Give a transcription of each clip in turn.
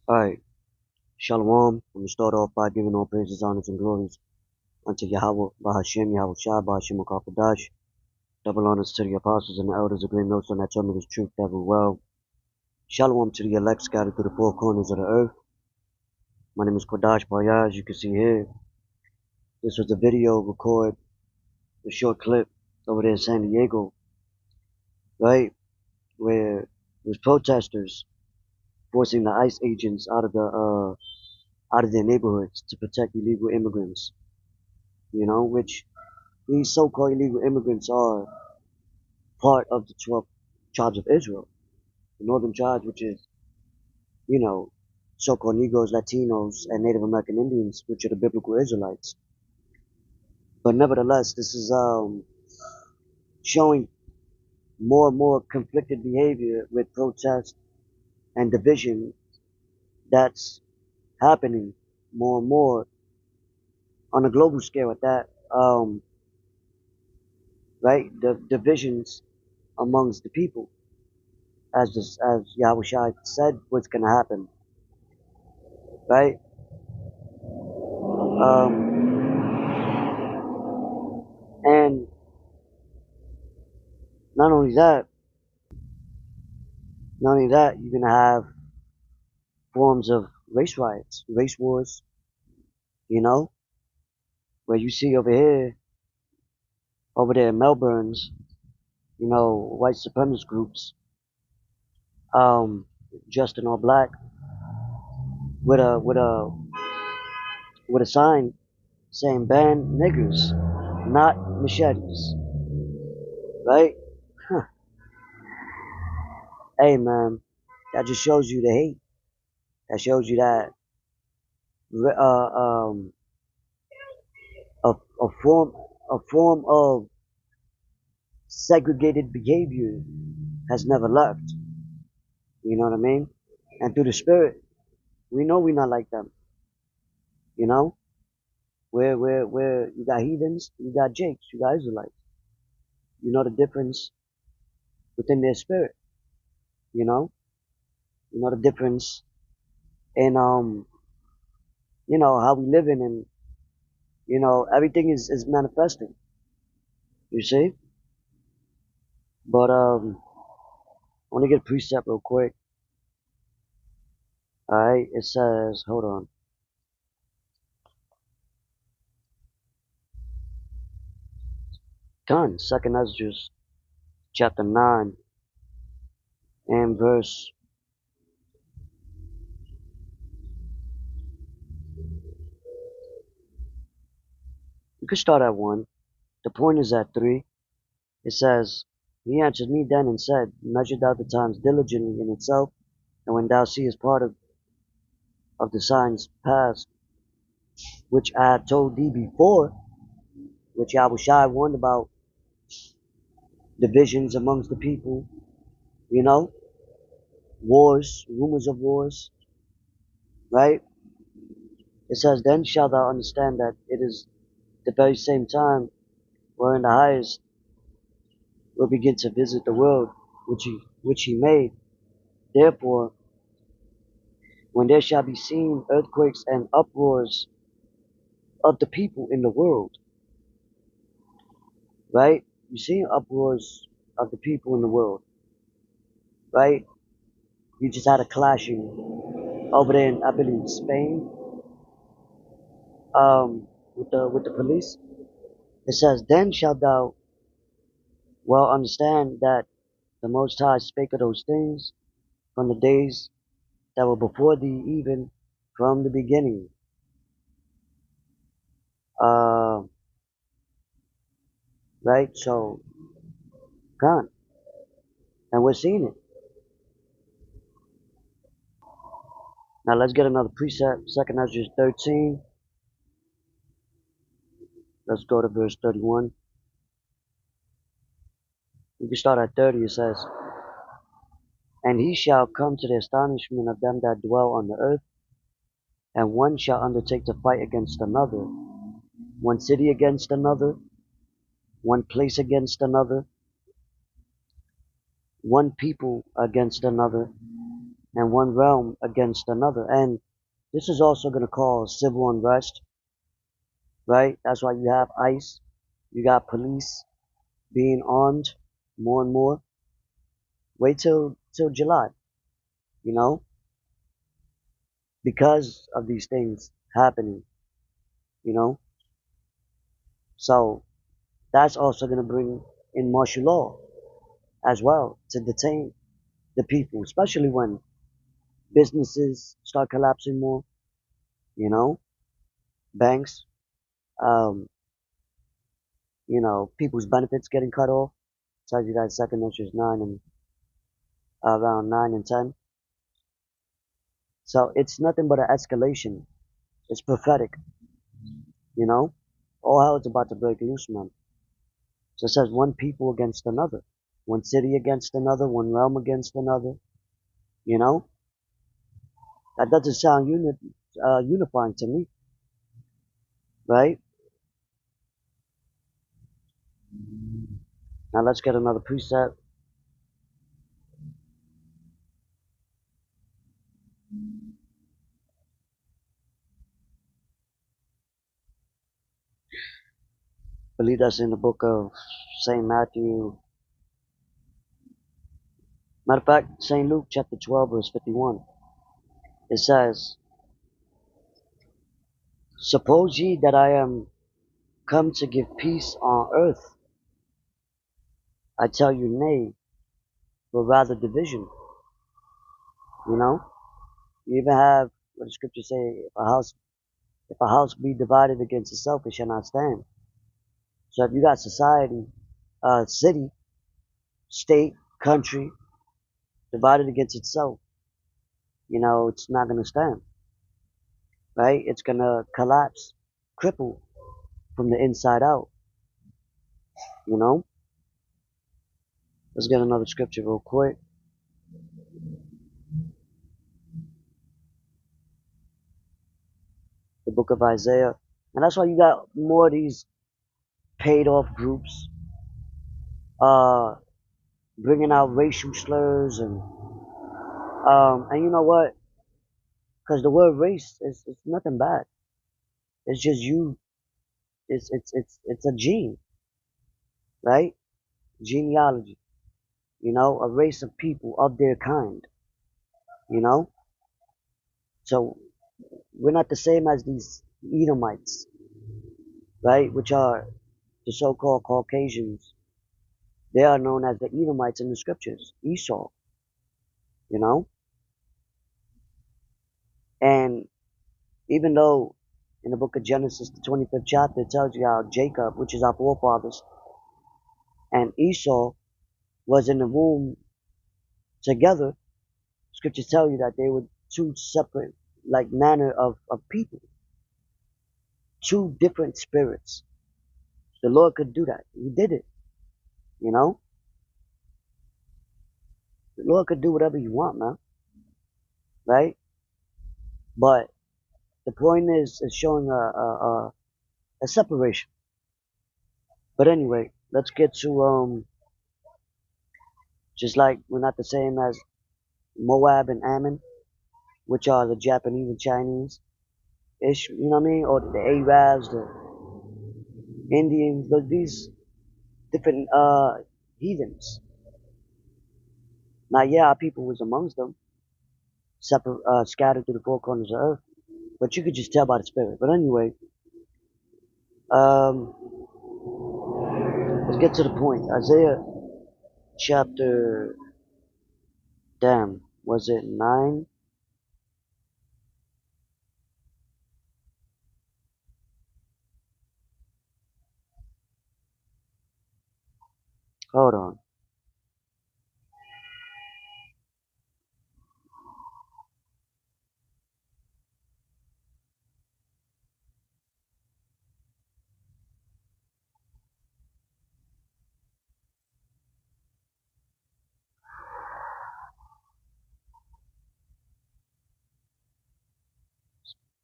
Alright, Shalom. I'm going to start off by giving all praises, honors, and glories unto Yahweh, Bahashem, Yahweh Shai, Bahashem Akapadash. Double honors to the apostles and the elders of Green Millstone that told me this truth ever well. Shalom to the elect scattered through the four corners of the earth. My name is Kodash Baya, as you can see here. This was a video record, a short clip over there in San Diego, right? Where it was protesters forcing the ICE agents out of their neighborhoods to protect illegal immigrants. Which these so-called illegal immigrants are part of the 12 tribes of Israel. The northern tribes, which is, you know, so-called Negroes, Latinos, and Native American Indians, which are the biblical Israelites. But nevertheless, this is showing more and more conflicted behavior with protest and division that's happening more and more on a global scale at that. Right? The divisions amongst the people, as Yahweh Shai said, what's going to happen, right? And not only that, you're going to have forms of race riots, race wars, you know, where you see over there in Melbourne's, white supremacist groups, dressed in all black with a sign saying ban niggers, not machetes, right? Huh. Hey man, that just shows you the hate. That shows you that a, a form of segregated behavior has never left. You know what I mean? And through the spirit, we know we're not like them. You know? Where you got heathens, you got Jakes, you got Israelites. You know the difference within their spirit. You know? You know the difference in how we live in, and everything is manifesting. You see? But I want to get a precept real quick. Alright, it says, hold on. Done. Second Ezra, chapter 9, and verse. You could start at 1. The point is at 3. It says, He answered me then and said, Measure thou the times diligently in itself, and when thou seest part of the signs past, which I had told thee before, which Yahushua warned about, divisions amongst the people, wars, rumors of wars, right? It says, Then shalt thou understand that it is the very same time wherein the highest will begin to visit the world which he made. Therefore, when there shall be seen earthquakes and uproars of the people in the world, right? You see uproars of the people in the world, right? You just had a clashing over there in, I believe, Spain, with the police. It says, Then shalt thou well understand that the Most High spake of those things from the days that were before thee, even from the beginning. Right? So, gone. And we're seeing it. Now let's get another precept. Second Ezra 13. Let's go to verse 31. We can start at 30. It says, And he shall come to the astonishment of them that dwell on the earth, and one shall undertake to fight against another, one city against another, one place against another, one people against another, and one realm against another. And this is also going to cause civil unrest, right? That's why you have ICE, you got police being armed more and more. Wait till July, you know, because of these things happening, you know. So that's also going to bring in martial law as well to detain the people, especially when businesses start collapsing more, you know, banks, um, people's benefits getting cut off. Tells you that second interest 9 and around 9 and 10. So it's nothing but an escalation. It's prophetic, you know. All hell is about to break loose, man. So it says one people against another, one city against another, one realm against another, you know. That doesn't sound unifying to me, right? Now let's get another precept. I believe that's in the book of St. Matthew. Matter of fact, St. Luke chapter 12, verse 51. It says, suppose ye that I am come to give peace on earth? I tell you, nay, but rather division. You know, you even have what the scriptures say: if a house be divided against itself, it shall not stand. So if you got society, city, state, country divided against itself, it's not gonna stand, right? It's gonna collapse, cripple from the inside out. You know. Let's get another scripture real quick. The book of Isaiah, and that's why you got more of these paid off groups, uh, bringing out racial slurs and you know what? Because the word race is nothing bad. It's just you. It's a gene, right? Genealogy. A race of people of their kind. You know. So we're not the same as these Edomites, right? Which are the so-called Caucasians. They are known as the Edomites in the scriptures. Esau. You know. And even though in the book of Genesis, the 25th chapter, it tells you how Jacob, which is our forefathers, and Esau was in the womb together. Scriptures tell you that they were two separate, like, manner of people, two different spirits. The Lord could do that. He did it, you know? The Lord could do whatever you want, man, right? But the point is showing a separation. But anyway, let's get to, just like we're not the same as Moab and Ammon, which are the Japanese and Chinese ish, you know what I mean? Or the Arabs, the Indians, these different heathens. Now, yeah, our people was amongst them, scattered through the four corners of the earth, but you could just tell by the spirit. But anyway, um, let's get to the point. Isaiah chapter, damn, was it 9? Hold on.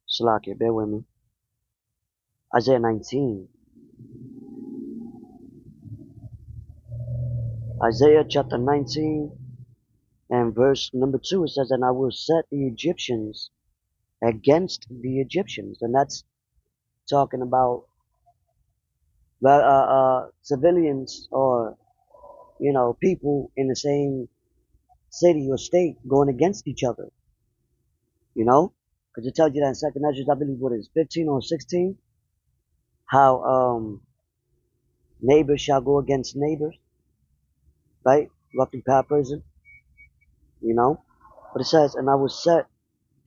Salakia, bear with me. Isaiah 19. Isaiah chapter 19 And verse number 2, it says, and I will set the Egyptians against the Egyptians. And that's talking about civilians or, people in the same city or state going against each other, you know? Because it tells you that in Second Ezra, I believe, what is 15 or 16, how neighbors shall go against neighbors, right? Roughly paraphrasing, you know? But it says, and I will set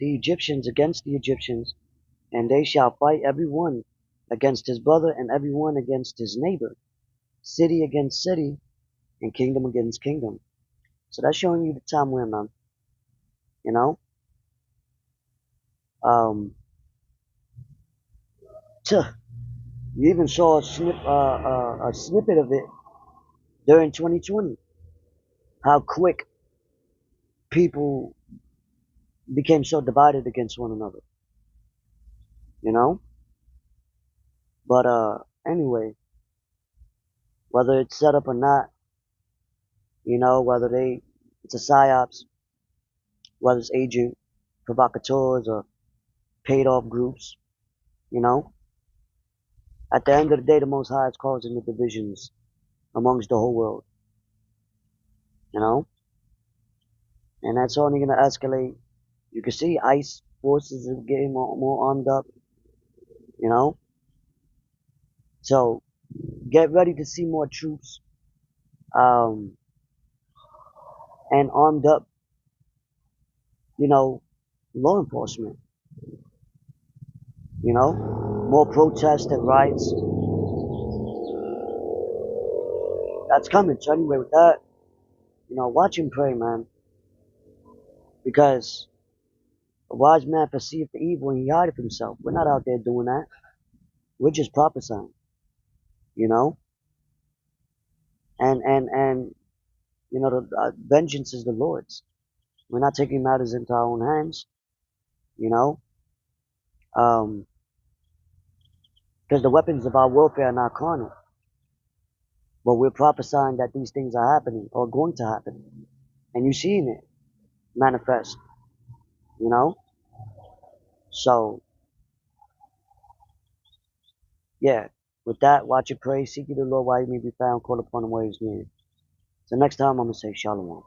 the Egyptians against the Egyptians, and they shall fight every one against his brother and every one against his neighbor, city against city, and kingdom against kingdom. So that's showing you the time we're in, man. You know? Um, tuh, you even saw a snippet of it during 2020. How quick people became so divided against one another. You know? But anyway, whether it's set up or not, whether it's a psyops, whether it's agent provocateurs or paid off groups, you know, at the end of the day, the Most High is causing the divisions amongst the whole world, you know, and that's only going to escalate. You can see ICE forces are getting more armed up, you know, so get ready to see more troops, um, and armed up, law enforcement, more protests and riots. That's coming. So anyway, with that, watch and pray, man, because a wise man perceived the evil and he hideth himself. We're not out there doing that. We're just prophesying, you know? And the vengeance is the Lord's. We're not taking matters into our own hands, you know? Um, because the weapons of our warfare are not carnal. But we're prophesying that these things are happening or going to happen. And you're seeing it manifest, you know? So, yeah. With that, watch and pray. Seek ye the Lord while he may be found. Call upon him where he's near. So next time I'm going to say Shalom.